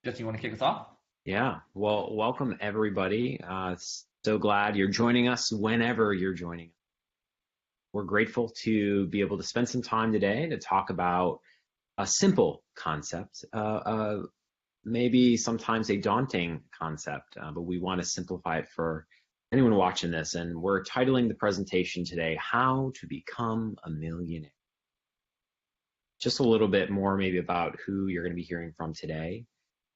Justin, you want to kick us off? Yeah, well, welcome everybody. So glad you're joining us whenever you're joining us. We're grateful to be able to spend some time today to talk about a simple concept, maybe sometimes a daunting concept, but we want to simplify it for anyone watching this. And we're titling the presentation today, How to Become a Millionaire. Just a little bit more maybe about who you're going to be hearing from today.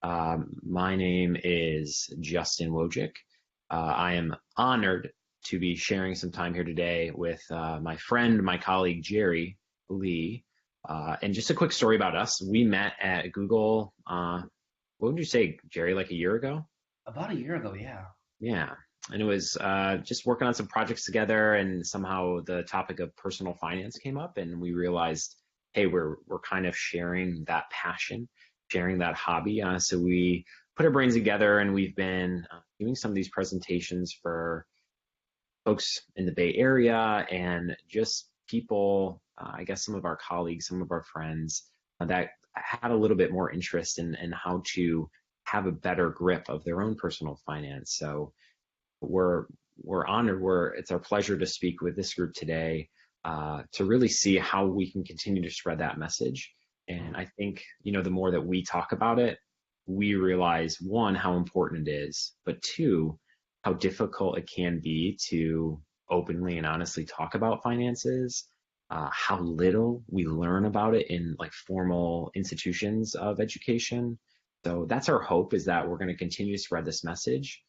My name is Justin Wojcik. I am honored to be sharing some time here today with my friend, my colleague, Jerry Lee. And just a quick story about us. We met at Google, what would you say, Jerry, like a year ago? About a year ago, yeah. Yeah. And it was just working on some projects together, and somehow the topic of personal finance came up, and we realized, hey, we're kind of sharing that passion, sharing that hobby. So we put our brains together, and we've been doing some of these presentations for folks in the Bay Area and just people, I guess some of our colleagues, some of our friends that had a little bit more interest in how to have a better grip of their own personal finance. So we're we're honored. It's our pleasure to speak with this group today to really see how we can continue to spread that message. And I think the more that we talk about it, we realize one, how important it is, but two, how difficult it can be to openly and honestly talk about finances. How little we learn about it in like formal institutions of education. So that's our hope, is that we're going to continue to spread this message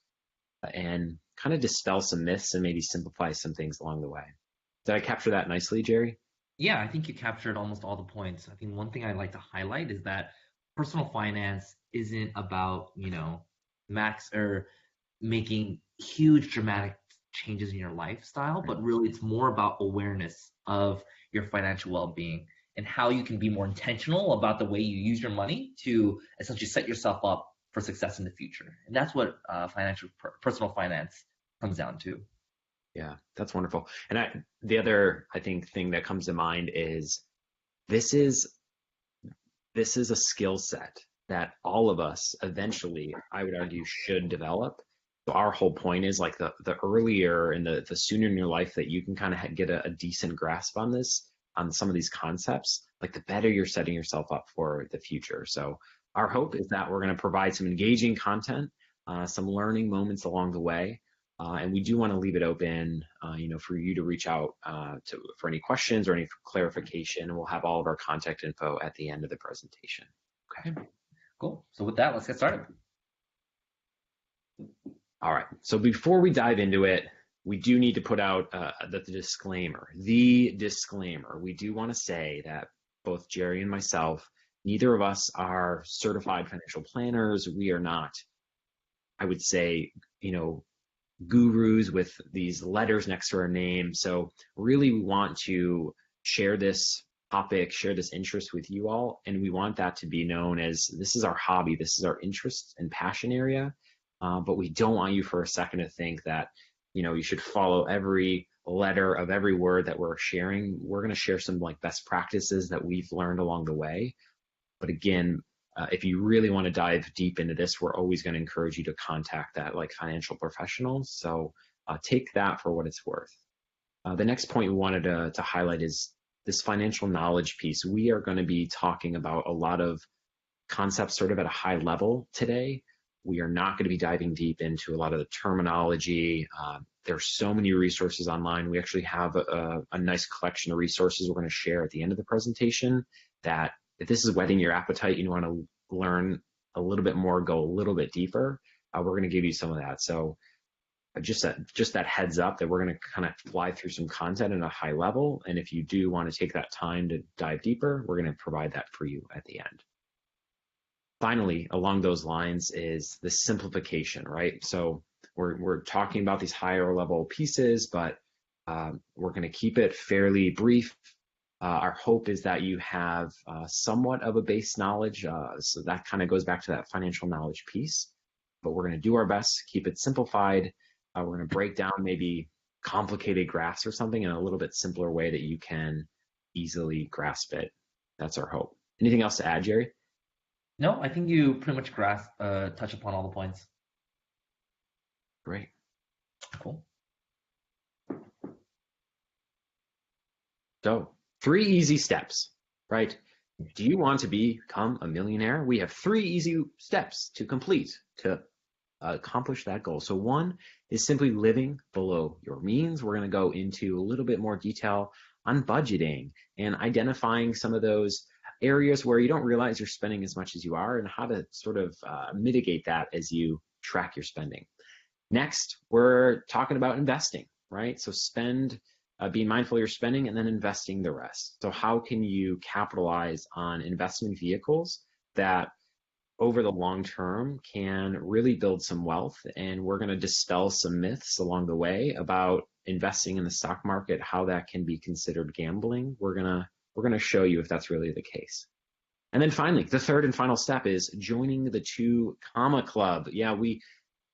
and kind of dispel some myths and maybe simplify some things along the way. Did I capture that nicely, Jerry? Yeah, I think you captured almost all the points. I think one thing I'd like to highlight is that personal finance isn't about, max or making huge dramatic changes in your lifestyle, Right. but really it's more about awareness of your financial well-being and how you can be more intentional about the way you use your money to essentially set yourself up for success in the future. And that's what personal finance comes down to. Yeah, that's wonderful. And the other, I think, thing that comes to mind is this is this is a skill set that all of us eventually, I would argue, should develop. So our whole point is like the earlier and the sooner in your life that you can kind of get a decent grasp on this, on some of these concepts, like the better you're setting yourself up for the future. So our hope is that we're going to provide some engaging content, some learning moments along the way. And we do want to leave it open, for you to reach out for any questions or any clarification. We'll have all of our contact info at the end of the presentation. Okay. Okay, cool. So with that, let's get started. All right. So before we dive into it, we do need to put out the disclaimer. The disclaimer. We do want to say that both Jerry and myself, neither of us are certified financial planners. We are not, I would say, gurus with these letters next to our name. So really we want to share this topic, share this interest with you all. And we want that to be known as this is our hobby, this is our interest and passion area. But we don't want you for a second to think that, you should follow every letter of every word that we're sharing. We're going to share some like best practices that we've learned along the way. But again, if you really want to dive deep into this, we're always going to encourage you to contact that like financial professionals. So take that for what it's worth. The next point we wanted to highlight is this financial knowledge piece. We are going to be talking about a lot of concepts sort of at a high level today. We are not going to be diving deep into a lot of the terminology. There's so many resources online. We actually have a nice collection of resources we're going to share at the end of the presentation that if this is whetting your appetite, you want to learn a little bit more, go a little bit deeper, we're going to give you some of that. So just that heads up that we're going to kind of fly through some content at a high level. And if you do want to take that time to dive deeper, we're going to provide that for you at the end. Finally, along those lines is the simplification, right? So we're talking about these higher level pieces, but we're going to keep it fairly brief. Our hope is that you have somewhat of a base knowledge. So that kind of goes back to that financial knowledge piece. But we're going to do our best, keep it simplified. We're going to break down maybe complicated graphs or something in a little bit simpler way that you can easily grasp it. That's our hope. Anything else to add, Jerry? No, I think you pretty much touch upon all the points. Great. Cool. So 3 easy steps, right? Do you want to become a millionaire? We have 3 easy steps to complete to accomplish that goal. So one is simply living below your means. We're going to go into a little bit more detail on budgeting and identifying some of those areas where you don't realize you're spending as much as you are and how to sort of mitigate that as you track your spending. Next, we're talking about investing, right? So being mindful of your spending and then investing the rest. So how can you capitalize on investment vehicles that over the long term can really build some wealth? And we're going to dispel some myths along the way about investing in the stock market, how that can be considered gambling. We're going to show you if that's really the case. And then finally, the third and final step is joining the 2 Comma Club. Yeah, we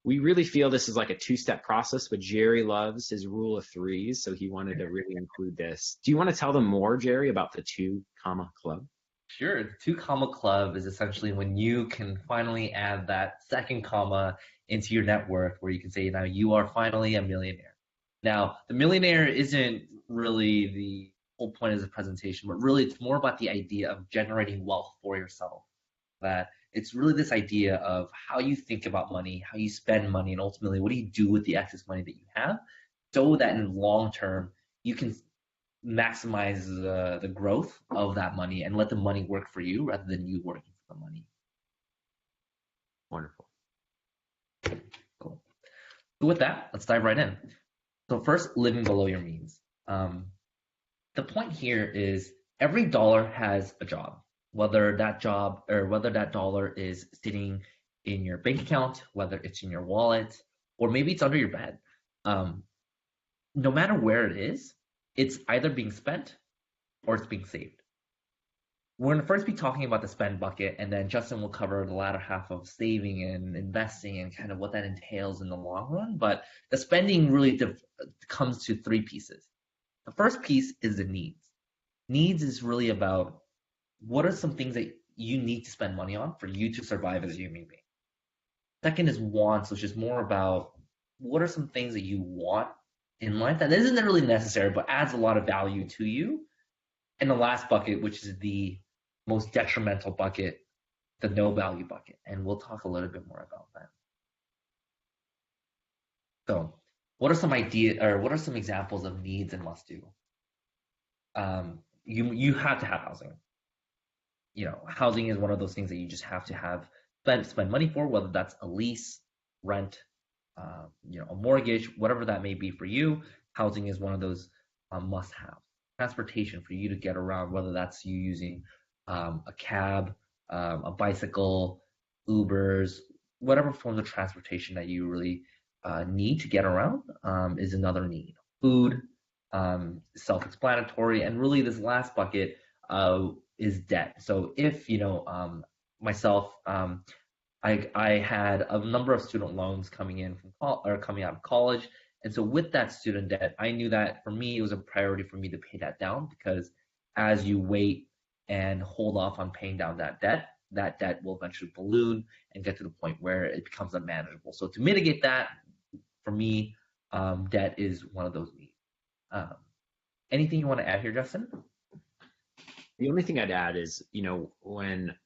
really feel this is like a 2-step process, but Jerry loves his rule of 3s, so he wanted to really include this. Do you want to tell them more, Jerry, about the 2 Comma Club? Sure. The 2 comma club is essentially when you can finally add that second comma into your net worth, where you can say, now you are finally a millionaire. Now, the millionaire isn't really the whole point of the presentation, but really it's more about the idea of generating wealth for yourself. That it's really this idea of how you think about money, how you spend money, and ultimately what do you do with the excess money that you have, so that in the long term you can maximize the growth of that money and let the money work for you rather than you working for the money. Wonderful. Cool. So with that, let's dive right in. So first, living below your means. The point here is every dollar has a job, whether that job or whether that dollar is sitting in your bank account, whether it's in your wallet, or maybe it's under your bed. Um, no matter where it is, it's either being spent or it's being saved. We're going to first be talking about the spend bucket, and then Justin will cover the latter half of saving and investing and kind of what that entails in the long run. But the spending really comes to 3 pieces. The first piece is the needs. Needs is really about what are some things that you need to spend money on for you to survive as a human being. Second is wants, which is more about what are some things that you want in life that isn't really necessary but adds a lot of value to you. And the last bucket, which is the most detrimental bucket, the no value bucket. And we'll talk a little bit more about that. So, what are some examples of needs and must do? You have to have housing. Housing is one of those things that you just have to have spend money for, whether that's a lease, rent, a mortgage, whatever that may be for you. Housing is one of those must have. Transportation for you to get around, whether that's you using a cab, a bicycle, Ubers, whatever forms of transportation that you really need to get around is another need. Food, self-explanatory, and really this last bucket is debt. So if myself, I had a number of student loans coming in or coming out of college, and so with that student debt, I knew that for me it was a priority for me to pay that down, because as you wait and hold off on paying down that debt will eventually balloon and get to the point where it becomes unmanageable. So to mitigate that, for me, debt is one of those needs. Anything you want to add here, Justin? The only thing I'd add is, when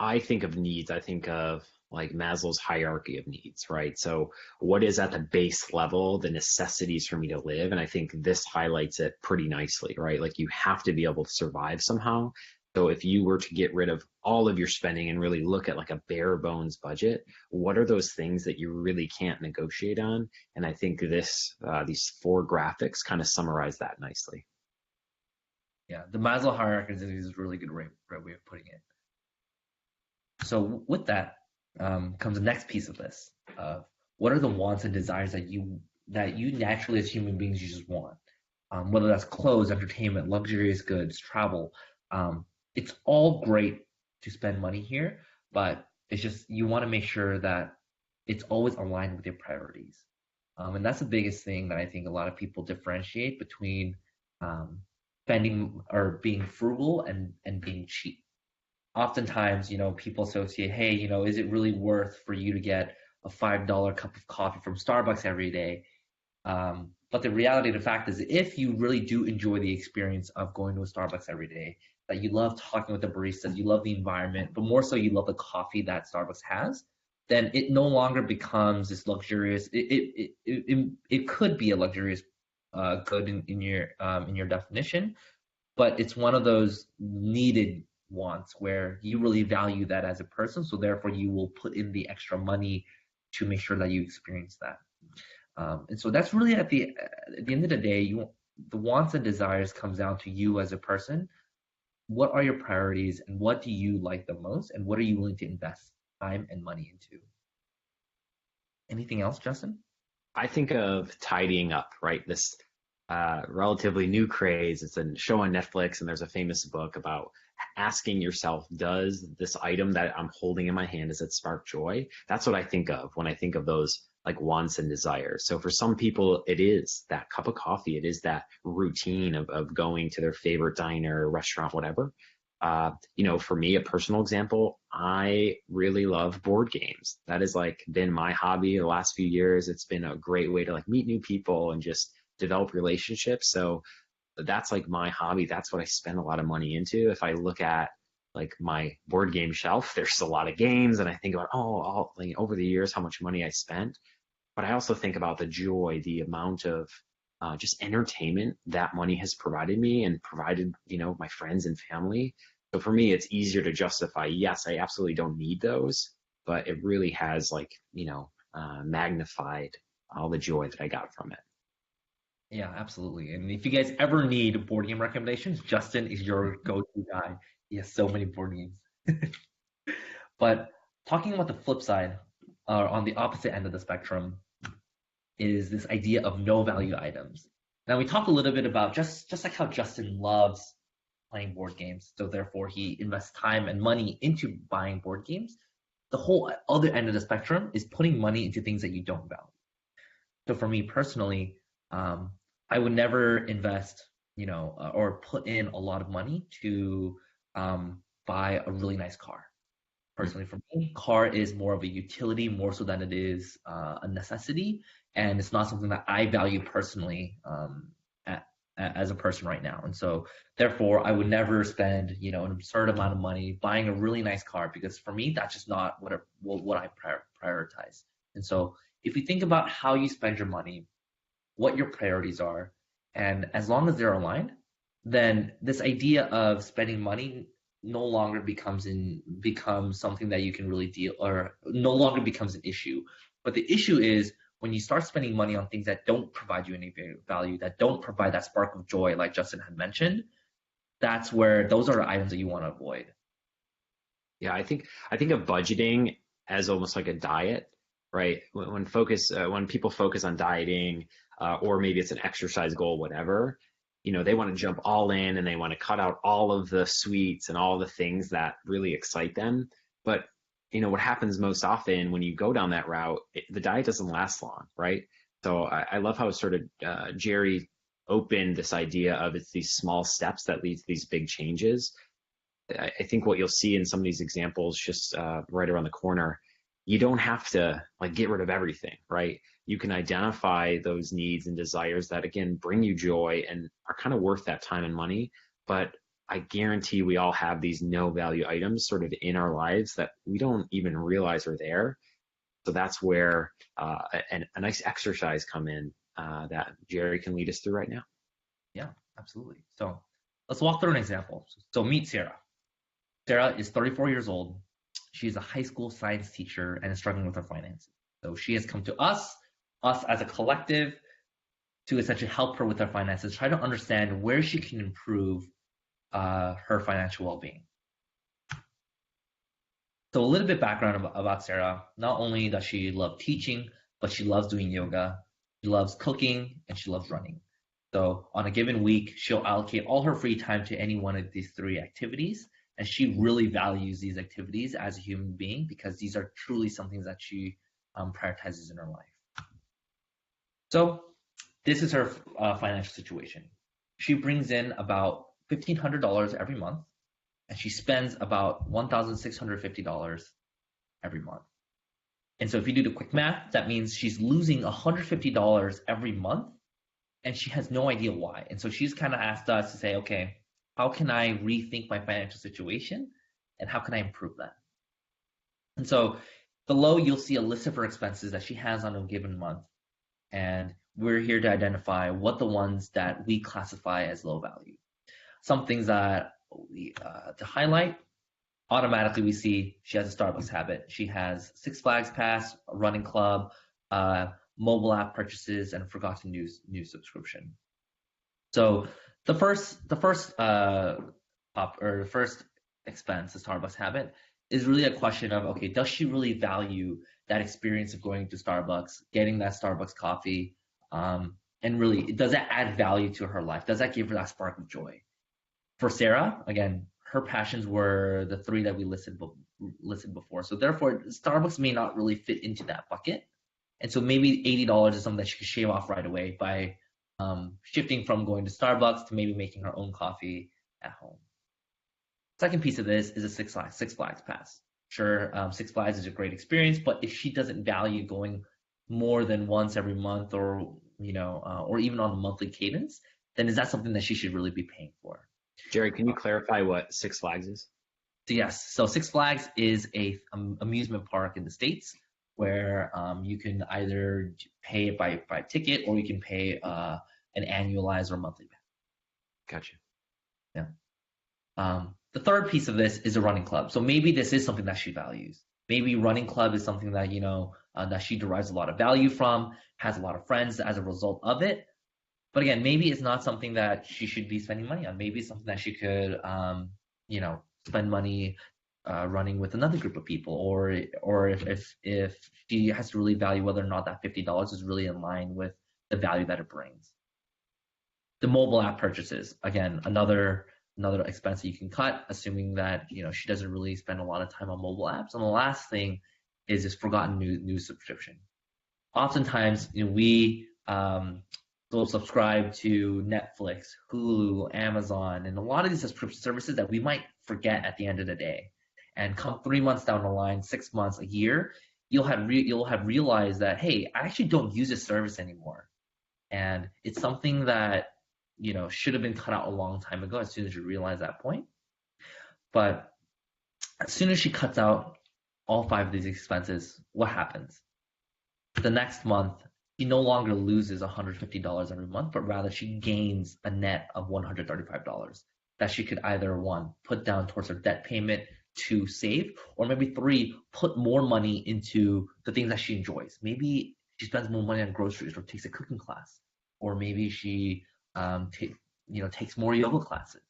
I think of needs, I think of like Maslow's hierarchy of needs, right? So what is at the base level, the necessities for me to live? And I think this highlights it pretty nicely, right? Like you have to be able to survive somehow. So if you were to get rid of all of your spending and really look at like a bare bones budget, what are those things that you really can't negotiate on? And I think these 4 graphics kind of summarize that nicely. Yeah, the Maslow hierarchy is a really good way of putting it. So with that comes the next piece of this. What are the wants and desires that you naturally as human beings you just want? Whether that's clothes, entertainment, luxurious goods, travel. It's all great to spend money here, but it's just you want to make sure that it's always aligned with your priorities. And that's the biggest thing that I think a lot of people differentiate between spending or being frugal and being cheap. oftentimes, people associate, hey, is it really worth for you to get a $5 cup of coffee from Starbucks every day? But the reality of the fact is, if you really do enjoy the experience of going to a Starbucks every day, that you love talking with the baristas, you love the environment, but more so you love the coffee that Starbucks has, then it no longer becomes this luxurious. It could be a luxurious good in your definition, but it's one of those needed wants where you really value that as a person, so therefore you will put in the extra money to make sure that you experience that. And so that's really at the end of the day, the wants and desires comes down to you as a person. What are your priorities, and what do you like the most, and what are you willing to invest time and money into? Anything else, Justin? I think of tidying up, right? This relatively new craze. It's a show on Netflix, and there's a famous book about asking yourself, does this item that I'm holding in my hand, does it spark joy? That's what I think of when I think of those like wants and desires. So for some people, it is that cup of coffee. It is that routine of going to their favorite diner, restaurant, whatever. For me, a personal example, I really love board games. That has like been my hobby the last few years. It's been a great way to like meet new people and just develop relationships. So that's like my hobby. That's what I spend a lot of money into. If I look at like my board game shelf, there's a lot of games, and I think about, like, over the years, how much money I spent. But I also think about the joy, the amount of just entertainment that money has provided me and provided, my friends and family. So for me, it's easier to justify, yes, I absolutely don't need those, but it really has like, magnified all the joy that I got from it. Yeah, absolutely. And if you guys ever need board game recommendations, Justin is your go-to guy. He has so many board games. But talking about the flip side, on the opposite end of the spectrum, is this idea of no value items. Now we talked a little bit about just like how Justin loves playing board games, so therefore he invests time and money into buying board games. The whole other end of the spectrum is putting money into things that you don't value. So for me personally, I would never invest, or put in a lot of money to buy a really nice car. Personally, for me, car is more of a utility more so than it is a necessity, and it's not something that I value personally as a person right now. And so, therefore, I would never spend, an absurd amount of money buying a really nice car, because for me, that's just not what I prioritize. And so, if you think about how you spend your money, what your priorities are, and as long as they're aligned, then this idea of spending money no longer becomes something that you can really deal, or no longer becomes an issue. But the issue is when you start spending money on things that don't provide you any value, that don't provide that spark of joy, like Justin had mentioned. That's where those are the items that you want to avoid. Yeah, I think of budgeting as almost like a diet, right? When people focus on dieting, or maybe it's an exercise goal, whatever, they want to jump all in and they want to cut out all of the sweets and all the things that really excite them. But what happens most often when you go down that route, the diet doesn't last long, right? So I love how sort of Jerry opened this idea of it's these small steps that lead to these big changes. I think what you'll see in some of these examples just right around the corner, you don't have to like get rid of everything, right? You can identify those needs and desires that again bring you joy and are kind of worth that time and money. But I guarantee we all have these no value items sort of in our lives that we don't even realize are there. So that's where a nice exercise come in that Jerry can lead us through right now. Yeah, absolutely. So let's walk through an example. So meet Sarah. Sarah is 34 years old. She's a high school science teacher and is struggling with her finances. So she has come to us as a collective, to essentially help her with her finances, try to understand where she can improve her financial well-being. So a little bit background about Sarah. Not only does she love teaching, but she loves doing yoga, she loves cooking, and she loves running. So on a given week, she'll allocate all her free time to any one of these three activities. And she really values these activities as a human being, because these are truly something that she prioritizes in her life. So this is her financial situation. She brings in about $1,500 every month, and she spends about $1,650 every month. And so if you do the quick math, that means she's losing $150 every month, and she has no idea why. And so she's kind of asked us to say, okay, how can I rethink my financial situation, and how can I improve that? And so below, you'll see a list of her expenses that she has on a given month. And we're here to identify what the ones that we classify as low value. Some things that we to highlight, automatically we see she has a Starbucks habit. She has Six Flags pass, a running club, mobile app purchases, and a forgotten news subscription. So the first expense, the Starbucks habit, is really a question of, okay, does she really value that experience of going to Starbucks, getting that Starbucks coffee, and really, does that add value to her life? Does that give her that spark of joy? For Sarah, again, her passions were the three that we listed before. So therefore, Starbucks may not really fit into that bucket. And so maybe $80 is something that she could shave off right away by shifting from going to Starbucks to maybe making her own coffee at home. Second piece of this is a Six Flags pass. Sure, Six Flags is a great experience, but if she doesn't value going more than once every month, or or even on a monthly cadence, then is that something that she should really be paying for? Jerry, can you clarify what Six Flags is? So yes, so Six Flags is a amusement park in the States where you can either pay it by ticket, or you can pay an annualized or monthly pass. Gotcha. Yeah. The third piece of this is a running club. So maybe this is something that she values. Maybe running club is something that that she derives a lot of value from, has a lot of friends as a result of it. But again, maybe it's not something that she should be spending money on. Maybe it's something that she could, spend money running with another group of people, or if she has to really value whether or not that $50 is really in line with the value that it brings. The mobile app purchases, again, another expense that you can cut, assuming that she doesn't really spend a lot of time on mobile apps. And the last thing is this forgotten news subscription. Oftentimes, we will subscribe to Netflix, Hulu, Amazon, and a lot of these subscription services that we might forget at the end of the day. And come 3 months down the line, 6 months, a year, you'll have realized that, hey, I actually don't use this service anymore. And it's something that should have been cut out a long time ago, as soon as you realize that point. But as soon as she cuts out all 5 of these expenses, what happens? The next month, she no longer loses $150 every month, but rather she gains a net of $135 that she could either, 1, put down towards her debt payment, 2, save, or maybe 3, put more money into the things that she enjoys. Maybe she spends more money on groceries, or takes a cooking class, or maybe she takes more yoga classes.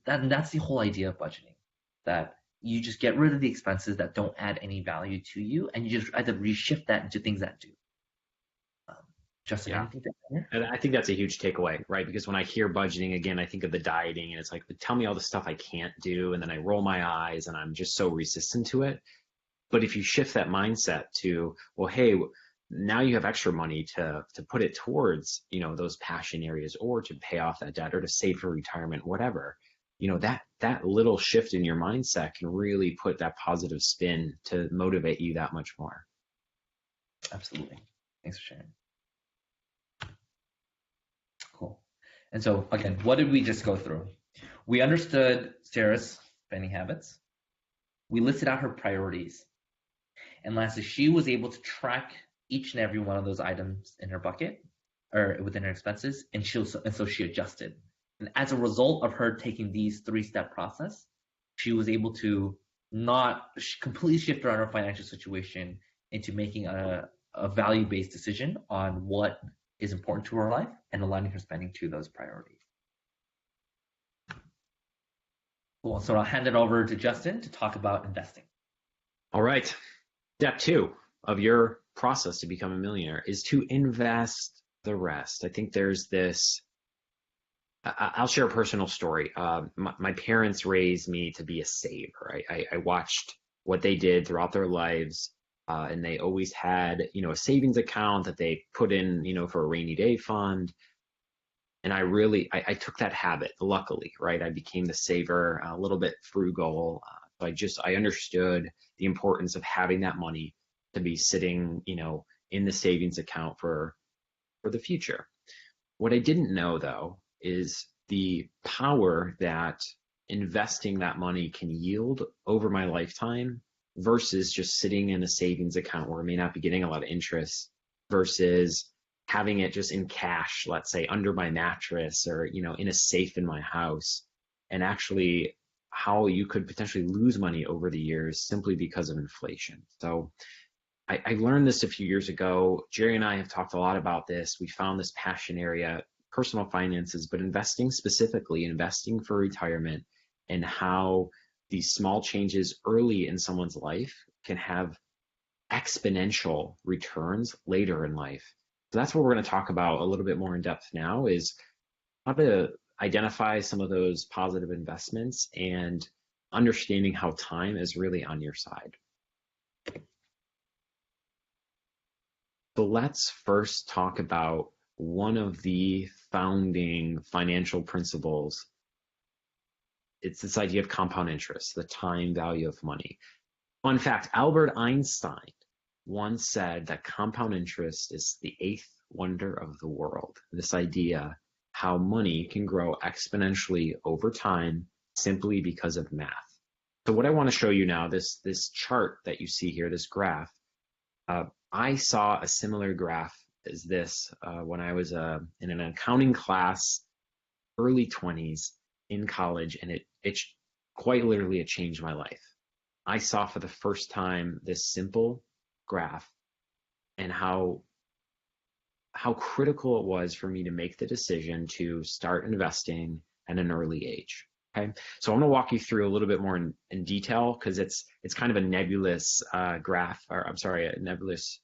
That's the whole idea of budgeting, that you just get rid of the expenses that don't add any value to you, and you just either reshift that into things that do. Justin, Yeah. anything to add here? And I think that's a huge takeaway, right? Because when I hear budgeting, again, I think of the dieting, and it's like, tell me all the stuff I can't do, and then I roll my eyes and I'm just so resistant to it. But if you shift that mindset to, well, hey, now you have extra money to put it towards, those passion areas, or to pay off that debt, or to save for retirement, whatever, that little shift in your mindset can really put that positive spin to motivate you that much more. Absolutely. Thanks for sharing. Cool. And so again, what did we just go through? We understood Sarah's spending habits. We listed out her priorities. And lastly, she was able to track each and every one of those items in her bucket, or within her expenses, and so she adjusted. And as a result of her taking these 3-step process, she was able to not completely shift around her financial situation into making a value-based decision on what is important to her life and aligning her spending to those priorities. Cool. So I'll hand it over to Justin to talk about investing. All right. Step 2 of your process to become a millionaire is to invest the rest. I think there's this, I'll share a personal story. My parents raised me to be a saver. I watched what they did throughout their lives, and they always had, a savings account that they put in, for a rainy day fund. And I took that habit, luckily, right? I became the saver, a little bit frugal. I understood the importance of having that money to be sitting, in the savings account for the future. What I didn't know, though, is the power that investing that money can yield over my lifetime versus just sitting in a savings account where I may not be getting a lot of interest versus having it just in cash, let's say under my mattress or, in a safe in my house, and actually how you could potentially lose money over the years simply because of inflation. So I learned this a few years ago. Jerry and I have talked a lot about this. We found this passion area, personal finances, but investing specifically, investing for retirement, and how these small changes early in someone's life can have exponential returns later in life. So that's what we're going to talk about a little bit more in depth now, is how to identify some of those positive investments and understanding how time is really on your side. So let's first talk about one of the founding financial principles. It's this idea of compound interest, the time value of money. Fun fact, Albert Einstein once said that compound interest is the eighth wonder of the world. This idea how money can grow exponentially over time simply because of math. So what I want to show you now, this chart that you see here, this graph, I saw a similar graph as this when I was in an accounting class, early 20s in college, and it quite literally, it changed my life. I saw for the first time this simple graph and how critical it was for me to make the decision to start investing at an early age. Okay, so I'm going to walk you through a little bit more in detail, because it's kind of a nebulous graph, or I'm sorry, a nebulous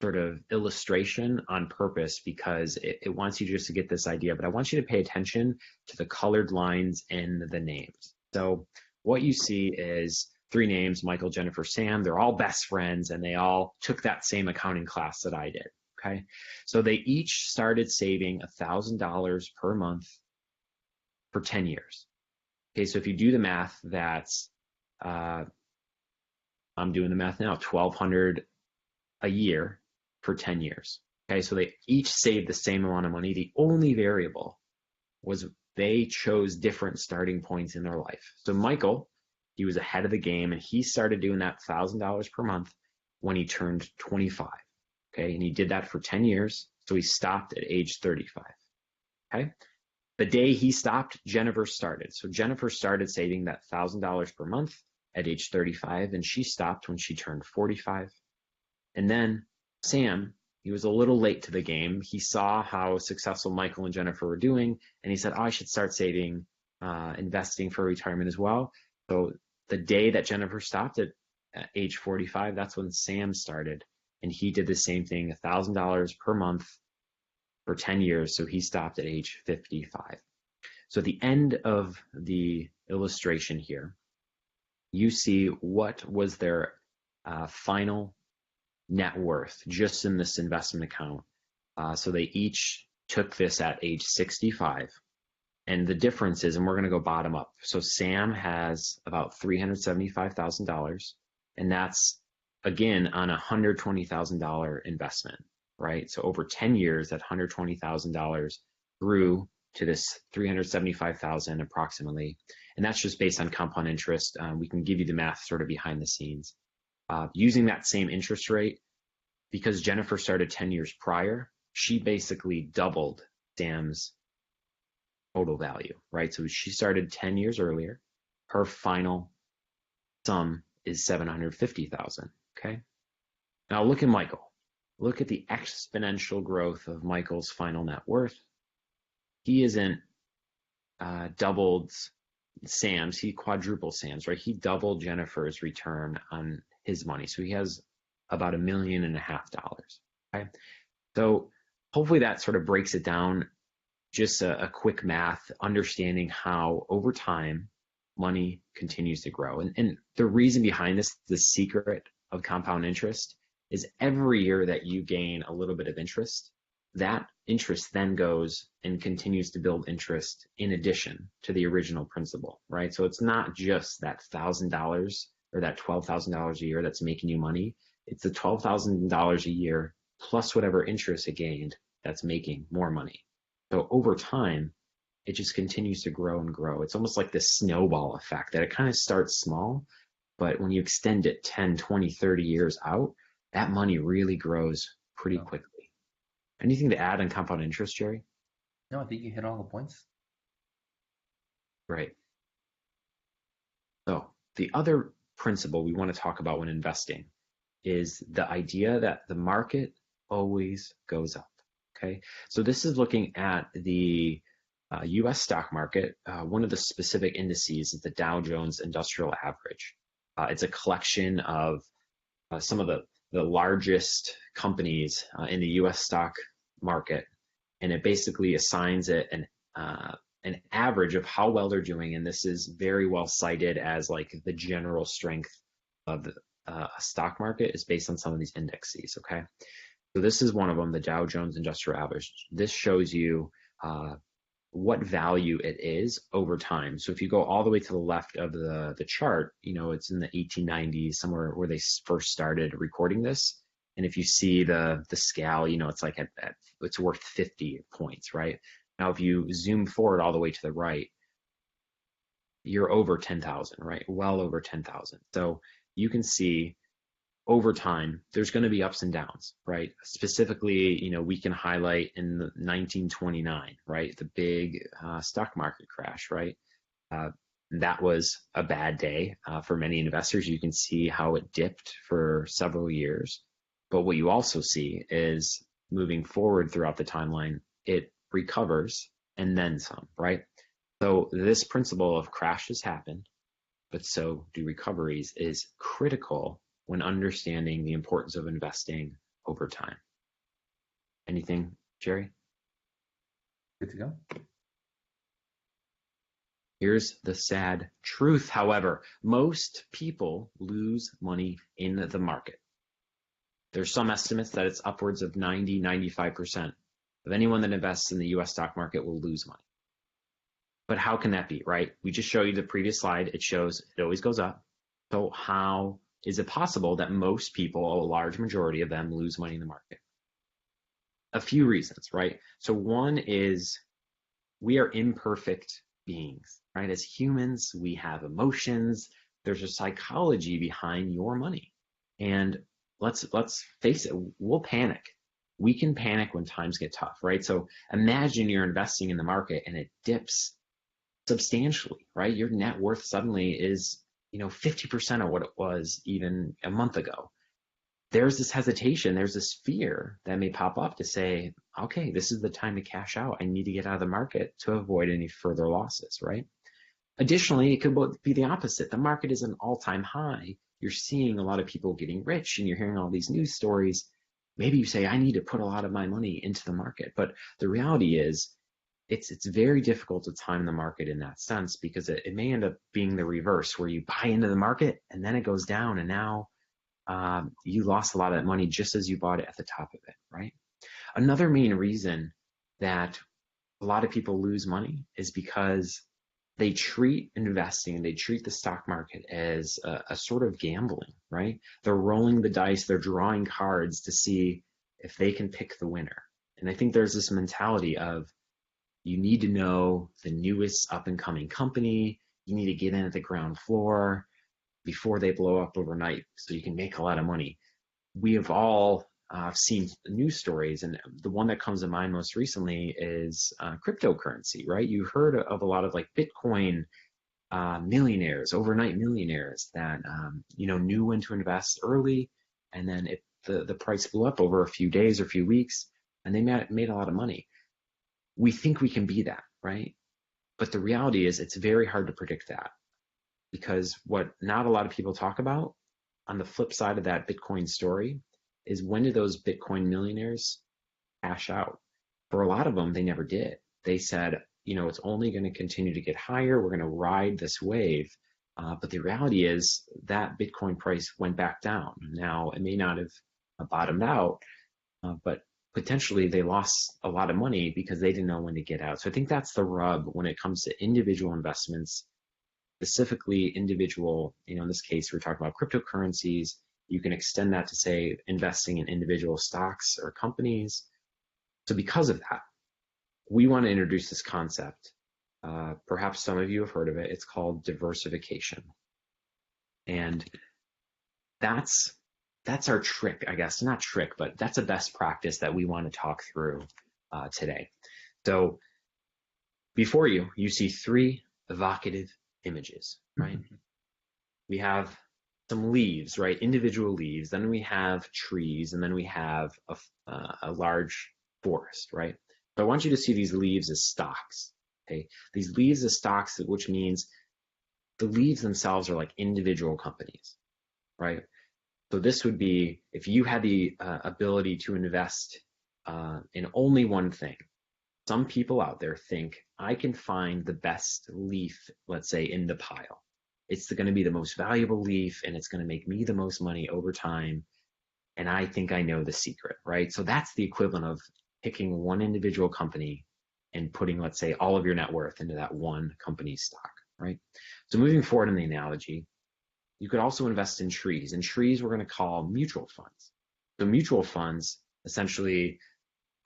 sort of illustration on purpose, because it wants you just to get this idea, but I want you to pay attention to the colored lines and the names. So what you see is 3 names, Michael, Jennifer, Sam. They're all best friends, and they all took that same accounting class that I did. Okay, so they each started saving $1,000 per month for 10 years. Okay, so if you do the math, that's, I'm doing the math now, $1,200 a year for 10 years. Okay, so they each saved the same amount of money. The only variable was they chose different starting points in their life. So Michael, he was ahead of the game, and he started doing that $1,000 per month when he turned 25. Okay, and he did that for 10 years. So he stopped at age 35. Okay, the day he stopped, Jennifer started. So Jennifer started saving that $1,000 per month at age 35, and she stopped when she turned 45. And then Sam, he was a little late to the game. He saw how successful Michael and Jennifer were doing, and he said, I should start saving, investing for retirement as well. So the day that Jennifer stopped at age 45, that's when Sam started. And he did the same thing, $1,000 per month for 10 years. So he stopped at age 55. So at the end of the illustration here, you see what was their final net worth just in this investment account. So they each took this at age 65. And the difference is, and we're going to go bottom up. So Sam has about $375,000, and that's, again, on a $120,000 investment, right? So over 10 years, that $120,000 grew to this $375,000 approximately. And that's just based on compound interest. We can give you the math sort of behind the scenes. Using that same interest rate, because Jennifer started 10 years prior, she basically doubled Sam's total value, right? So she started 10 years earlier. Her final sum is $750,000. Okay. Now look at Michael. Look at the exponential growth of Michael's final net worth. He isn't doubled Sam's, he quadrupled Sam's, right? He doubled Jennifer's return on his money. So he has about $1.5 million. Okay. So hopefully that sort of breaks it down. Just a quick math, understanding how over time money continues to grow. And the reason behind this, the secret of compound interest, is every year that you gain a little bit of interest, that interest then goes and continues to build interest in addition to the original principal, right? So it's not just that $1,000 or that $12,000 a year that's making you money. It's the $12,000 a year plus whatever interest it gained that's making more money. So over time, it just continues to grow and grow. It's almost like this snowball effect that it kind of starts small, but when you extend it 10, 20, 30 years out, that money really grows pretty quickly. Anything to add on compound interest, Jerry? No, I think you hit all the points. Right. So the other principle we want to talk about when investing is the idea that the market always goes up. Okay. So this is looking at the US stock market. One of the specific indices is the Dow Jones Industrial Average. It's a collection of some of the largest companies in the US stock market, and it basically assigns it an average of how well they're doing, and this is very well cited as like the general strength of a stock market is based on some of these indexes. Okay, so this is one of them, the Dow Jones Industrial Average. This shows you what value it is over time. So if you go all the way to the left of the chart, it's in the 1890s, somewhere where they first started recording this. And if you see the scale, it's like it's worth 50 points, right? Now, if you zoom forward all the way to the right, you're over 10,000, right? Well over 10,000. So you can see over time, there's going to be ups and downs, right? Specifically, we can highlight in the 1929, right? The big stock market crash, right? That was a bad day for many investors. You can see how it dipped for several years. But what you also see is moving forward throughout the timeline, it recovers and then some, right? So this principle of crashes happen, but so do recoveries is critical when understanding the importance of investing over time. Anything, Jerry? Good to go. Here's the sad truth, however. Most people lose money in the market. There's some estimates that it's upwards of 90, 95% of anyone that invests in the US stock market will lose money. But how can that be, right? We just showed you the previous slide. It shows it always goes up. So how is it possible that most people, a large majority of them, lose money in the market? A few reasons, right? So one is we are imperfect beings, right? As humans, we have emotions. There's a psychology behind your money. And let's face it, we'll panic. We can panic when times get tough, right? So imagine you're investing in the market and it dips substantially, right? Your net worth suddenly is 50% of what it was even a month ago. There's this hesitation, there's this fear that may pop up to say, okay, this is the time to cash out. I need to get out of the market to avoid any further losses, right? Additionally, it could be the opposite. The market is an all-time high. You're seeing a lot of people getting rich and you're hearing all these news stories. Maybe you say, I need to put a lot of my money into the market. But the reality is, it's very difficult to time the market in that sense because it may end up being the reverse where you buy into the market and then it goes down and now you lost a lot of that money just as you bought it at the top of it, right? Another main reason that a lot of people lose money is because they treat investing and they treat the stock market as a sort of gambling, right? They're rolling the dice, they're drawing cards to see if they can pick the winner. And I think there's this mentality of you need to know the newest up and coming company. You need to get in at the ground floor before they blow up overnight so you can make a lot of money. We have all seen news stories, and the one that comes to mind most recently is cryptocurrency, right? You heard of a lot of like Bitcoin millionaires, overnight millionaires that knew when to invest early, and then the price blew up over a few days or a few weeks, and they made a lot of money. We think we can be that, right? But the reality is it's very hard to predict that because what not a lot of people talk about on the flip side of that Bitcoin story is when did those Bitcoin millionaires cash out? For a lot of them, they never did. They said, it's only going to continue to get higher. We're going to ride this wave. But the reality is that Bitcoin price went back down. Now, it may not have bottomed out, but potentially they lost a lot of money because they didn't know when to get out. So I think that's the rub when it comes to individual investments, specifically individual, in this case, we're talking about cryptocurrencies. You can extend that to say investing in individual stocks or companies. So because of that, we want to introduce this concept. Perhaps some of you have heard of it. It's called diversification. And that's our trick, I guess. Not trick, but that's a best practice that we want to talk through today. So before you see three evocative images, right? We have some leaves, right? Individual leaves. Then we have trees, and then we have a large forest, right? So I want you to see these leaves as stocks. Okay, these leaves as stocks, which means the leaves themselves are like individual companies, right? So this would be if you had the ability to invest in only one thing. Some people out there think I can find the best leaf, let's say, in the pile. It's going to be the most valuable leaf, and it's going to make me the most money over time. And I think I know the secret, right? So that's the equivalent of picking one individual company and putting, let's say, all of your net worth into that one company's stock, right? So moving forward in the analogy, you could also invest in trees. And trees we're going to call mutual funds. So mutual funds essentially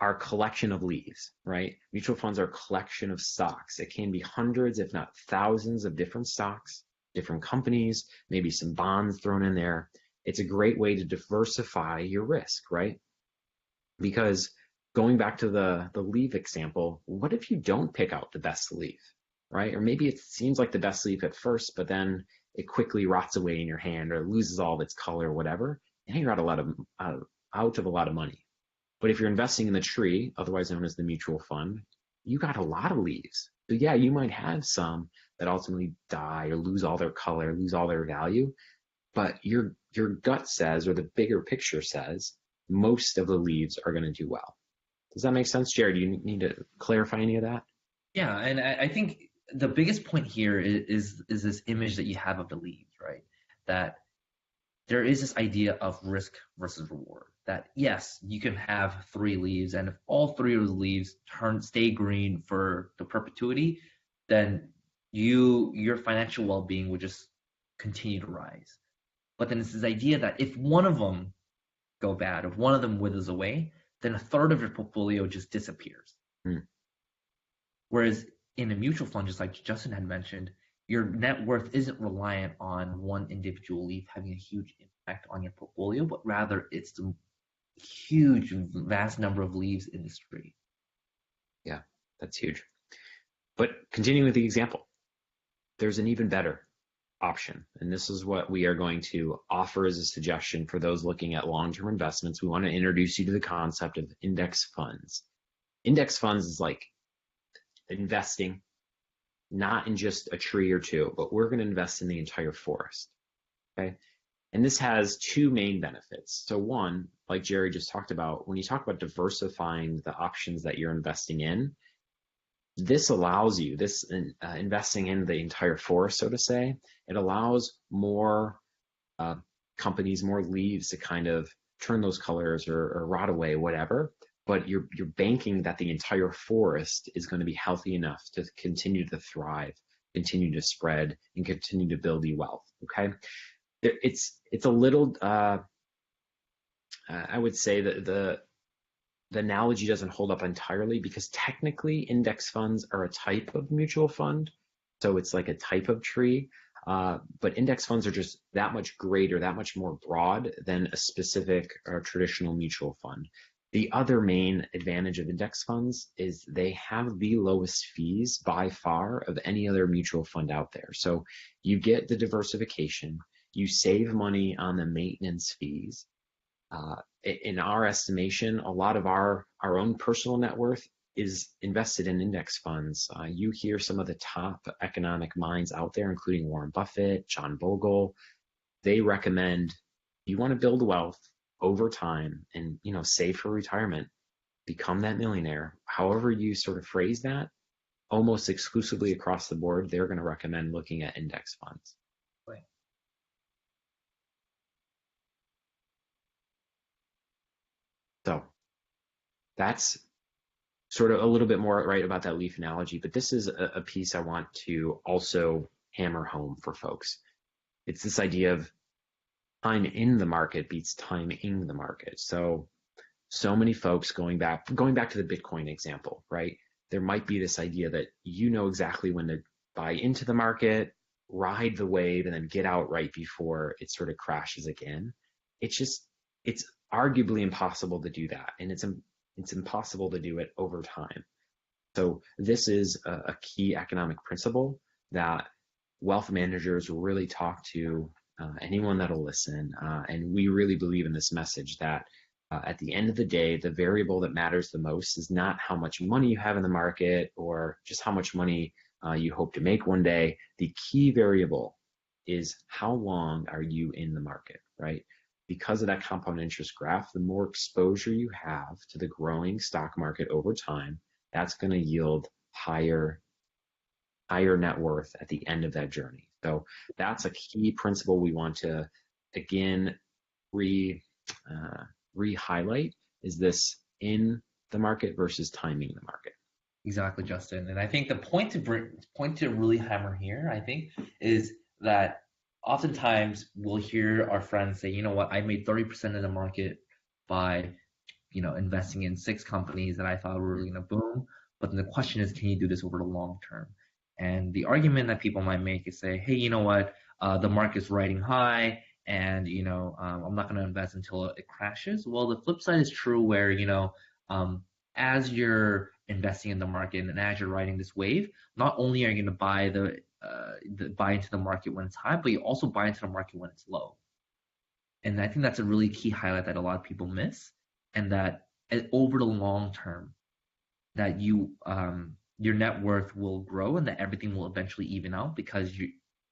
are a collection of leaves, right? Mutual funds are a collection of stocks. It can be hundreds, if not thousands of different stocks, different companies, maybe some bonds thrown in there. It's a great way to diversify your risk, right? Because going back to the leaf example, what if you don't pick out the best leaf, right? Or maybe it seems like the best leaf at first, but then it quickly rots away in your hand or loses all of its color or whatever, and you're out of a lot of money. But if you're investing in the tree, otherwise known as the mutual fund, you got a lot of leaves. So yeah, you might have some that ultimately die or lose all their color, lose all their value, but your gut says, or the bigger picture says, most of the leaves are going to do well. Does that make sense, Jared? Do you need to clarify any of that? Yeah, and I think the biggest point here is this image that you have of the leaves, right? That there is this idea of risk versus reward. That yes, you can have three leaves, and if all three of the leaves stay green for the perpetuity, then your financial well-being would just continue to rise. But then it's this idea that if one of them go bad, if one of them withers away, then a third of your portfolio just disappears. Whereas in a mutual fund, just like Justin had mentioned, your net worth isn't reliant on one individual leaf having a huge impact on your portfolio, but rather it's the huge, vast number of leaves in this tree. Yeah, that's huge. But continuing with the example, there's an even better option. And this is what we are going to offer as a suggestion for those looking at long-term investments. We want to introduce you to the concept of index funds. Index funds is like investing not in just a tree or two, but we're going to invest in the entire forest. Okay. And this has two main benefits. So one, like Jerry just talked about, when you talk about diversifying the options that you're investing in, this allows you, investing in the entire forest, so to say, it allows more companies, more leaves to kind of turn those colors or rot away, whatever. But you're banking that the entire forest is going to be healthy enough to continue to thrive, continue to spread, and continue to build you wealth. Okay, it's a little. I would say that the analogy doesn't hold up entirely because technically index funds are a type of mutual fund, so it's like a type of tree. But index funds are just that much greater, that much more broad than a specific or traditional mutual fund. The other main advantage of index funds is they have the lowest fees by far of any other mutual fund out there. So you get the diversification, you save money on the maintenance fees. In our estimation, a lot of our own personal net worth is invested in index funds. You hear some of the top economic minds out there, including Warren Buffett, John Bogle. They recommend you want to build wealth over time and save for retirement, become that millionaire. However you sort of phrase that, almost exclusively across the board, they're going to recommend looking at index funds. Right. So that's sort of a little bit more right about that leaf analogy, but this is a piece I want to also hammer home for folks. It's this idea of time in the market beats timing the market. So many folks going back to the Bitcoin example, right? There might be this idea that you know exactly when to buy into the market, ride the wave, and then get out right before it sort of crashes again. It's arguably impossible to do that, and it's impossible to do it over time. So this is a key economic principle that wealth managers will really talk to anyone that'll listen, and we really believe in this message that at the end of the day, the variable that matters the most is not how much money you have in the market or just how much money you hope to make one day. The key variable is how long are you in the market, right? Because of that compound interest graph, the more exposure you have to the growing stock market over time, that's going to yield higher net worth at the end of that journey. So that's a key principle we want to, again, re-highlight, is this in the market versus timing the market. Exactly, Justin. And I think the point to really hammer here, I think, is that oftentimes we'll hear our friends say, you know what, I made 30% of the market by, investing in 6 companies that I thought were really going to boom. But then the question is, can you do this over the long term? And the argument that people might make is say, hey, you know what, the market's riding high, and I'm not going to invest until it crashes. Well, the flip side is true, where as you're investing in the market and as you're riding this wave, not only are you going to buy into the market when it's high, but you also buy into the market when it's low. And I think that's a really key highlight that a lot of people miss, and that over the long term, that your net worth will grow and that everything will eventually even out, because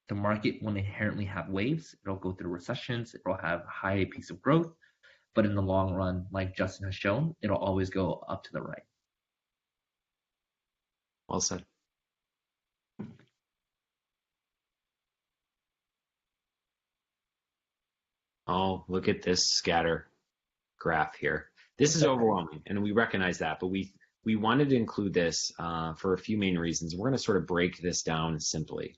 the market will inherently have waves. It'll go through recessions. It'll have high peaks of growth. But in the long run, like Justin has shown, it'll always go up to the right. Well said. Oh, look at this scatter graph here. This is overwhelming, and we recognize that, but we wanted to include this for a few main reasons. We're going to sort of break this down simply.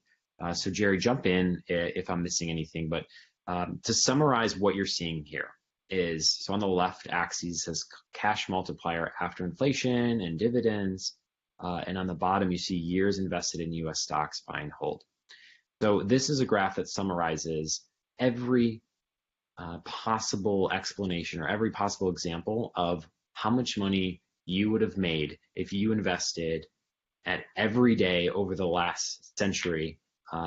So Jerry, jump in if I'm missing anything, but to summarize what you're seeing here is, so on the left axis says cash multiplier after inflation and dividends, and on the bottom you see years invested in US stocks, buy and hold. So this is a graph that summarizes every possible explanation or every possible example of how much money you would have made if you invested at every day over the last century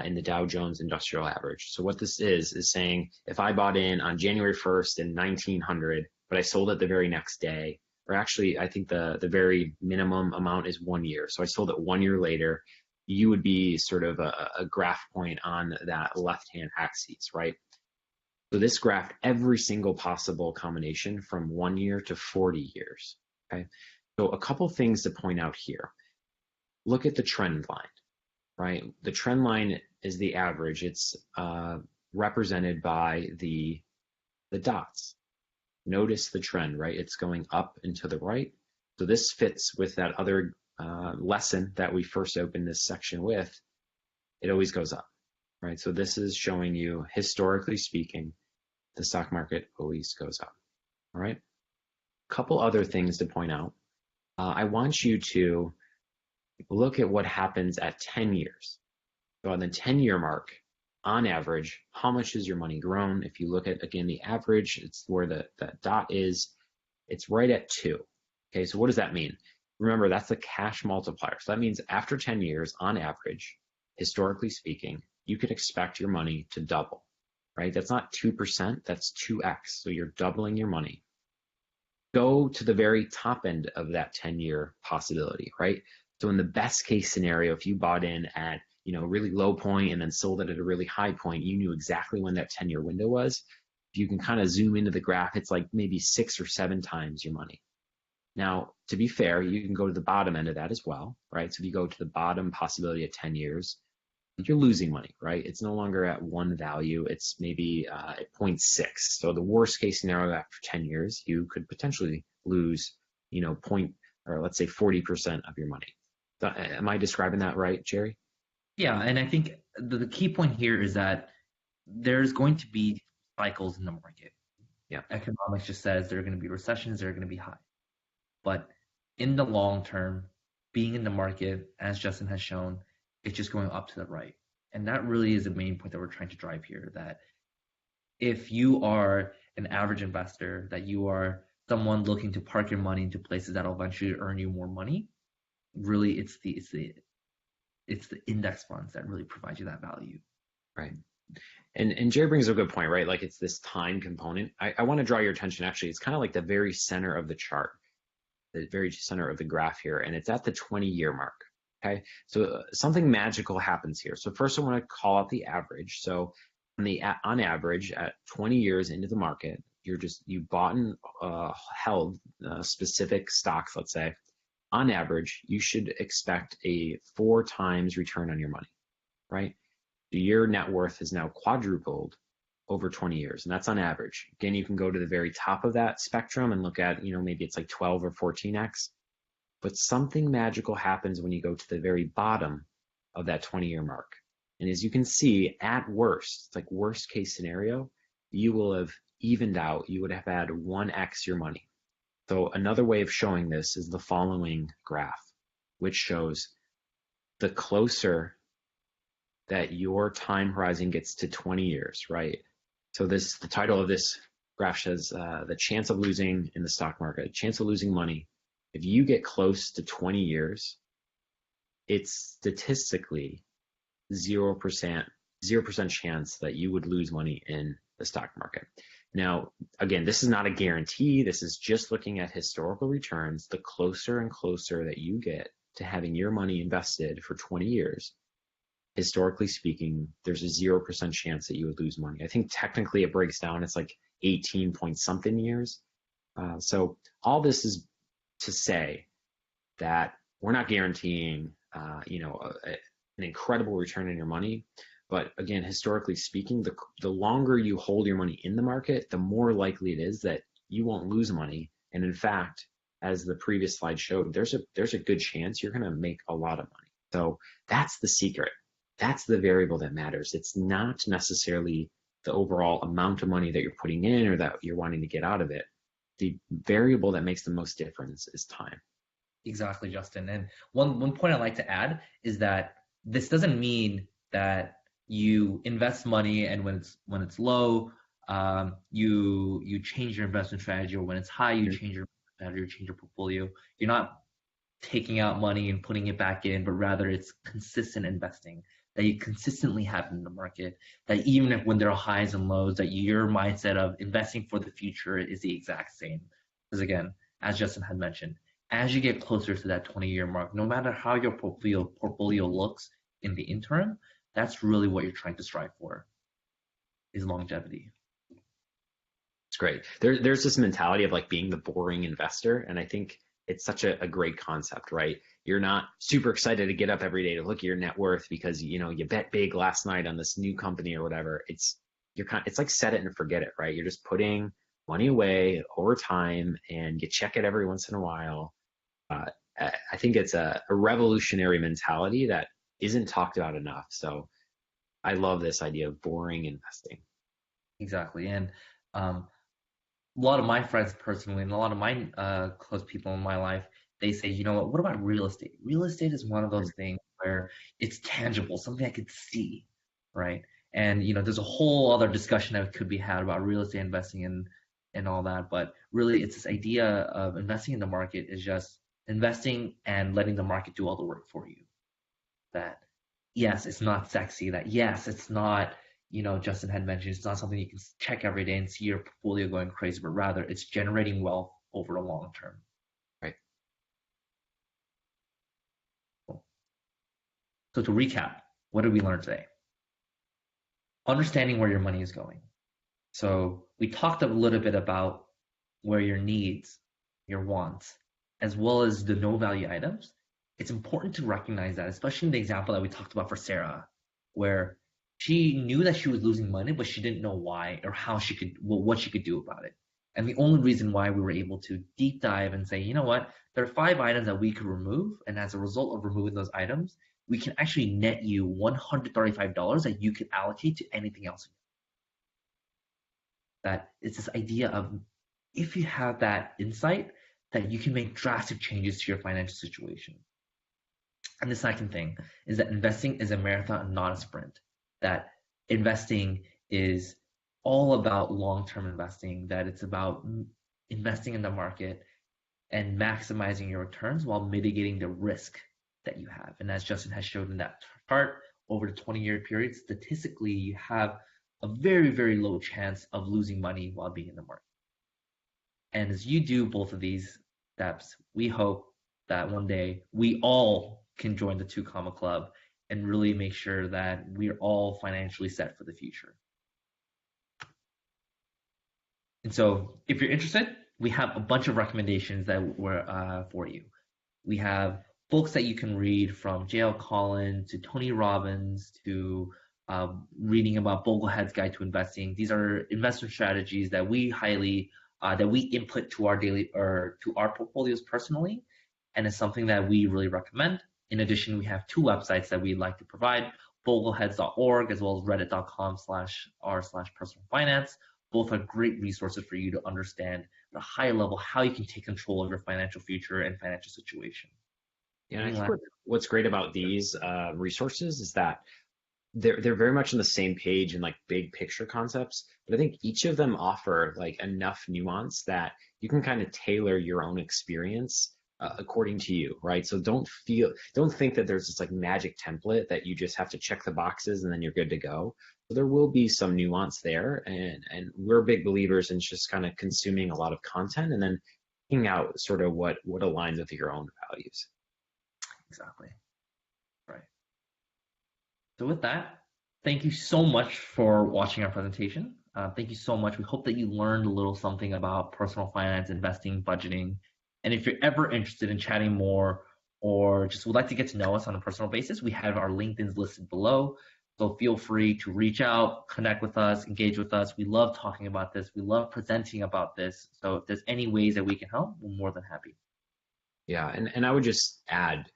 in the Dow Jones Industrial Average. So what this is saying, if I bought in on January 1st in 1900, but I sold it the very next day, or actually I think the very minimum amount is 1 year. So I sold it 1 year later, you would be sort of a graph point on that left-hand axis, right? So this graphed every single possible combination from 1 year to 40 years, okay? So a couple things to point out here. Look at the trend line, right? The trend line is the average. It's represented by the dots. Notice the trend, right? It's going up and to the right. So this fits with that other lesson that we first opened this section with. It always goes up, right? So this is showing you, historically speaking, the stock market always goes up, all right? A couple other things to point out. I want you to look at what happens at 10 years. So on the 10-year mark, on average, how much has your money grown? If you look at, again, the average, it's where the dot is, it's right at 2. Okay, so what does that mean? Remember, that's the cash multiplier. So that means after 10 years, on average, historically speaking, you could expect your money to double, right? That's not 2%, that's 2x. So you're doubling your money. Go to the very top end of that 10-year possibility, right? So in the best case scenario, if you bought in at a really low point and then sold it at a really high point, you knew exactly when that 10-year window was. If you can kind of zoom into the graph, it's like maybe 6 or 7 times your money. Now, to be fair, you can go to the bottom end of that as well, right? So if you go to the bottom possibility at 10 years, you're losing money, right? It's no longer at one value. It's maybe at 0.6. So the worst case scenario after 10 years, you could potentially lose point, or let's say 40% of your money. Am I describing that right, Jerry? Yeah, and I think the key point here is that there's going to be cycles in the market. Yeah. Economics just says there are going to be recessions, there are going to be highs. But in the long term, being in the market, as Justin has shown, it's just going up to the right. And that really is the main point that we're trying to drive here, that if you are an average investor, that you are someone looking to park your money into places that'll eventually earn you more money, really it's the index funds that really provide you that value. Right. And Jerry brings a good point, right? Like it's this time component. I want to draw your attention, actually, it's kind of like the very center of the chart, the very center of the graph here, and it's at the 20-year mark. Okay, so something magical happens here. So first I want to call out the average. So on average, at 20 years into the market, you bought and held specific stocks, let's say. On average, you should expect a 4 times return on your money, right? Your net worth is now quadrupled over 20 years, and that's on average. Again, you can go to the very top of that spectrum and look at, maybe it's like 12 or 14x. But something magical happens when you go to the very bottom of that 20-year mark. And as you can see, at worst, it's like worst case scenario, you will have evened out. You would have had 1x your money. So another way of showing this is the following graph, which shows the closer that your time horizon gets to 20 years, right? So the title of this graph says the chance of losing in the stock market, chance of losing money. If you get close to 20 years, it's statistically 0% chance that you would lose money in the stock market. Now, again, this is not a guarantee. This is just looking at historical returns. The closer and closer that you get to having your money invested for 20 years, historically speaking, there's a 0% chance that you would lose money. I think technically it breaks down. It's like 18 point something years. So all this is to say that we're not guaranteeing, an incredible return on your money. But again, historically speaking, the longer you hold your money in the market, the more likely it is that you won't lose money. And in fact, as the previous slide showed, there's a good chance you're going to make a lot of money. So that's the secret. That's the variable that matters. It's not necessarily the overall amount of money that you're putting in or that you're wanting to get out of it. The variable that makes the most difference is time. Exactly, Justin. And one point I'd like to add is that this doesn't mean that you invest money and when it's low, you change your investment strategy, or when it's high, you change your strategy, you change your portfolio. You're not taking out money and putting it back in, but rather it's consistent investing that you consistently have in the market, that even if when there are highs and lows, that your mindset of investing for the future is the exact same. Because again, as Justin had mentioned, as you get closer to that 20-year mark, no matter how your portfolio looks in the interim, that's really what you're trying to strive for, is longevity. It's great. There's this mentality of like being the boring investor, and I think it's such a great concept, right? You're not super excited to get up every day to look at your net worth because you bet big last night on this new company or whatever. It's like set it and forget it, right? You're just putting money away over time, and you check it every once in a while. I think it's a revolutionary mentality that isn't talked about enough. So I love this idea of boring investing. Exactly. And a lot of my friends personally, and a lot of my close people in my life, they say, you know what about real estate? Real estate is one of those things where it's tangible, something I could see, right? And there's a whole other discussion that could be had about real estate investing and all that. But really, it's this idea of investing in the market is just investing and letting the market do all the work for you. That yes, it's not sexy. That yes, it's not, Justin had mentioned, it's not something you can check every day and see your portfolio going crazy, but rather it's generating wealth over a long term. Right. Cool. So to recap, what did we learn today? Understanding where your money is going. So we talked a little bit about where your needs, your wants, as well as the no value items. It's important to recognize that, especially in the example that we talked about for Sarah, where she knew that she was losing money, but she didn't know why or how she could, what she could do about it. And the only reason why we were able to deep dive and say, you know what, there are 5 items that we could remove. And as a result of removing those items, we can actually net you $135 that you could allocate to anything else. That it's this idea of if you have that insight, that you can make drastic changes to your financial situation. And the second thing is that investing is a marathon, not a sprint. That investing is all about long-term investing, that it's about investing in the market and maximizing your returns while mitigating the risk that you have. And as Justin has showed in that chart, over the 20-year period, statistically, you have a very, very low chance of losing money while being in the market. And as you do both of these steps, we hope that one day we all can join the Two Comma Club and really make sure that we're all financially set for the future. And so if you're interested, we have a bunch of recommendations that were for you. We have books that you can read, from J.L. Collins to Tony Robbins to reading about Boglehead's Guide to Investing. These are investment strategies that we input to our daily or to our portfolios personally, and it's something that we really recommend. In addition, we have 2 websites that we'd like to provide: bogleheads.org as well as reddit.com/r/personal finance. Both are great resources for you to understand at a high level how you can take control of your financial future and financial situation. Yeah, and I think what's great about these resources is that they're very much on the same page in like big picture concepts, but I think each of them offer like enough nuance that you can kind of tailor your own experience according to you, right? So don't think that there's this like magic template that you just have to check the boxes and then you're good to go. So there will be some nuance there, and we're big believers in just kind of consuming a lot of content and then picking out sort of what aligns with your own values. Exactly. Right. So with that, thank you so much for watching our presentation. Thank you so much. We hope that you learned a little something about personal finance, investing, budgeting. And if you're ever interested in chatting more or just would like to get to know us on a personal basis, we have our LinkedIn's listed below. So feel free to reach out, connect with us, engage with us. We love talking about this. We love presenting about this. So if there's any ways that we can help, we're more than happy. Yeah, and I would just add,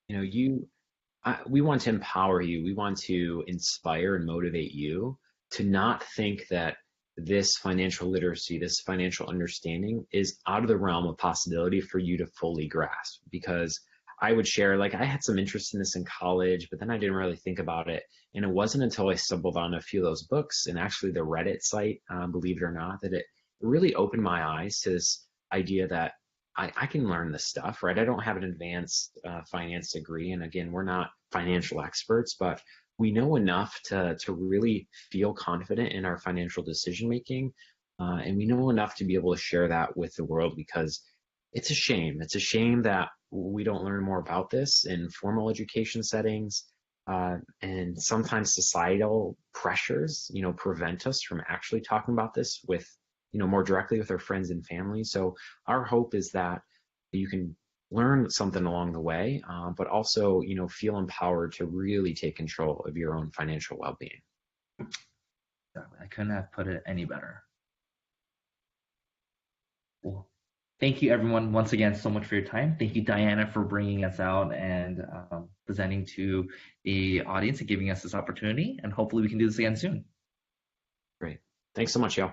we want to empower you. We want to inspire and motivate you to not think that this financial literacy, this financial understanding is out of the realm of possibility for you to fully grasp. Because I would share, like, I had some interest in this in college, but then I didn't really think about it. And it wasn't until I stumbled on a few of those books and actually the Reddit site, believe it or not, that it really opened my eyes to this idea that I can learn this stuff, right? I don't have an advanced finance degree. And again, we're not financial experts, but we know enough to really feel confident in our financial decision making. And we know enough to be able to share that with the world, because it's a shame. It's a shame that we don't learn more about this in formal education settings. And sometimes societal pressures, prevent us from actually talking about this with, more directly with our friends and family. So our hope is that you can learn something along the way, but also, feel empowered to really take control of your own financial well-being. I couldn't have put it any better. Well, thank you, everyone, once again, so much for your time. Thank you, Diana, for bringing us out and presenting to the audience and giving us this opportunity. And hopefully we can do this again soon. Great. Thanks so much, y'all.